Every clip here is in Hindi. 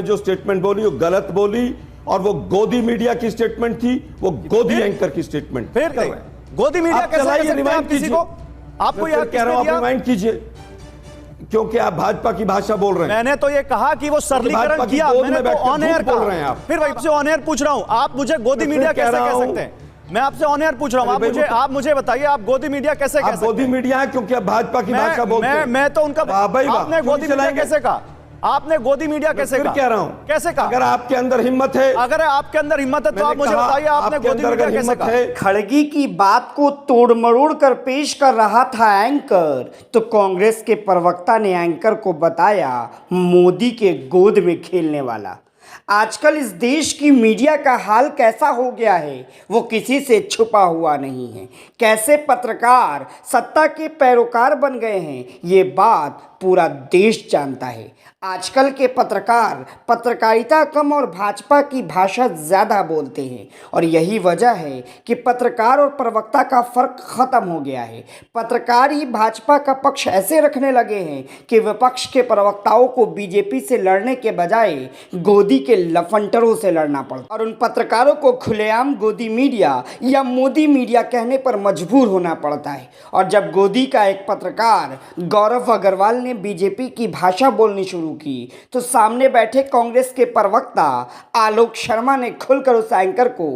जो स्टेटमेंट बोली वो गलत बोली और वो गोदी मीडिया की स्टेटमेंट थी, वो गोदी एंकर की स्टेटमेंट। फिर गोदी मीडिया कैसे कह सकते हैं आप किसी को? आपको याद कह रहा हूं, आप रिमाइंड कीजिए, क्योंकि आप भाजपा की भाषा बोल रहे हैं। मैंने तो ये कहा कि वो सरलीकरण किया, मैंने तो ऑन एयर बोल रहे हैं आप। फिर आपसे ऑन एयर पूछ रहा हूं, आप मुझे गोदी मीडिया कैसे कह सकते हैं? मैं आपसे ऑन एयर पूछ रहा हूं, आप मुझे बताइए, आप गोदी मीडिया कैसे कह सकते हैं? गोदी मीडिया है क्योंकि आप भाजपा की भाषा बोलते हैं। मैं तो उनका, आपने गोदी मीडिया कैसे कहा? आपने गोदी मीडिया कैसे कहा? कह रहा हूं, कैसे कहा? अगर आपके अंदर हिम्मत है, तो आप मुझे बताइए, आपने गोदी मीडिया कैसे कहा? खड़गे की बात को तोड़ मरोड़ कर पेश कर रहा था एंकर, तो कांग्रेस के प्रवक्ता ने एंकर को बताया मोदी के गोद में खेलने वाला। आजकल इस देश की मीडिया का हाल कैसा हो गया है वो किसी से छुपा हुआ नहीं है। कैसे पत्रकार सत्ता के पैरोकार बन गए हैं ये बात पूरा देश जानता है। आजकल के पत्रकार पत्रकारिता कम और भाजपा की भाषा ज़्यादा बोलते हैं और यही वजह है कि पत्रकार और प्रवक्ता का फ़र्क ख़त्म हो गया है। पत्रकार ही भाजपा का पक्ष ऐसे रखने लगे हैं कि विपक्ष के प्रवक्ताओं को बीजेपी से लड़ने के बजाय गोदी के लफंटरों से लड़ना पड़ता और उन पत्रकारों को खुलेआम गोदी मीडिया या मोदी मीडिया कहने पर मजबूर होना पड़ता है। और जब गोदी का एक पत्रकार गौरव अग्रवाल ने बीजेपी की भाषा बोलनी शुरू की तो सामने बैठे कांग्रेस के प्रवक्ता आलोक शर्मा ने खुलकर उस एंकर को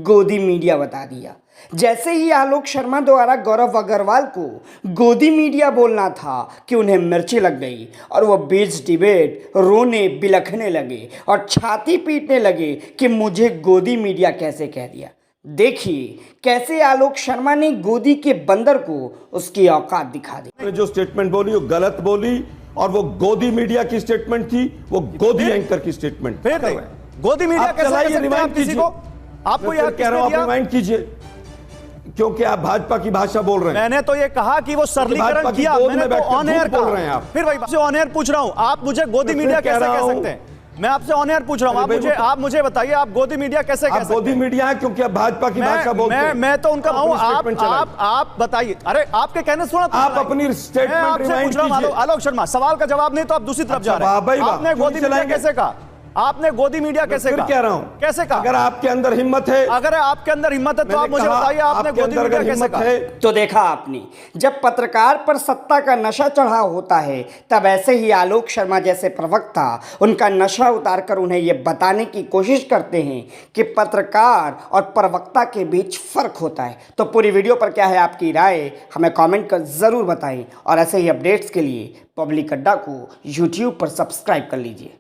गोदी मीडिया बता दिया। जैसे ही आलोक शर्मा द्वारा गौरव अग्रवाल को गोदी मीडिया बोलना था कि उन्हें मिर्ची लग गई और वो बीच डिबेट रोने बिलखने लगे और छाती पीटने लगे कि मुझे गोदी मीडिया कैसे कह दिया। देखिए कैसे आलोक शर्मा ने गोदी के बंदर को उसकी औकात दिखा दी। जो स्टेटमेंट बोली वो गलत बोली और वो गोदी मीडिया की स्टेटमेंट थी, वो गोदी एंकर की स्टेटमेंट। फिर गोदी मीडिया कैसे कह सकते हैं आप किसी को? आपको याद कह रहा हूं, आप रिमाइंड कीजिए, क्योंकि आप भाजपा की भाषा बोल रहे हैं। मैंने तो ये कहा कि वो सरलीकरण किया, मैंने तो ऑन एयर बोल रहे हैं आप। फिर आपसे ऑन एयर पूछ रहा हूं, आप मुझे गोदी मीडिया कैसे कह सकते हैं? मैं आपसे ऑन एयर पूछ रहा हूं, आप मुझे बताइए, आप गोदी मीडिया कैसे कह सकते हैं? गोदी मीडिया है क्योंकि आप भाजपा की भाषा बोलते हैं। मैं तो उनका आप बताइए। अरे आपके कहने सुना, आप अपनी स्टेटमेंट रिमाइंड कीजिए। आलोक शर्मा, सवाल का जवाब नहीं तो आप दूसरी तरफ जा रहे हैं। आपने गोदी मीडिया कैसे कहा? आपने गोदी मीडिया कैसे कहा? कह रहा हूं, कैसे कहा? अगर आपके अंदर हिम्मत है, तो आप मुझे बताइए, आपने गोदी मीडिया कैसे कहा? तो देखा आपने, जब पत्रकार पर सत्ता का नशा चढ़ा होता है तब ऐसे ही आलोक शर्मा जैसे प्रवक्ता उनका नशा उतारकर उन्हें यह बताने की कोशिश करते हैं कि पत्रकार और प्रवक्ता के बीच फर्क होता है। तो पूरी वीडियो पर क्या है आपकी राय, हमें कमेंट कर ज़रूर बताएं और ऐसे ही अपडेट्स के लिए पब्लिक अड्डा को यूट्यूब पर सब्सक्राइब कर लीजिए।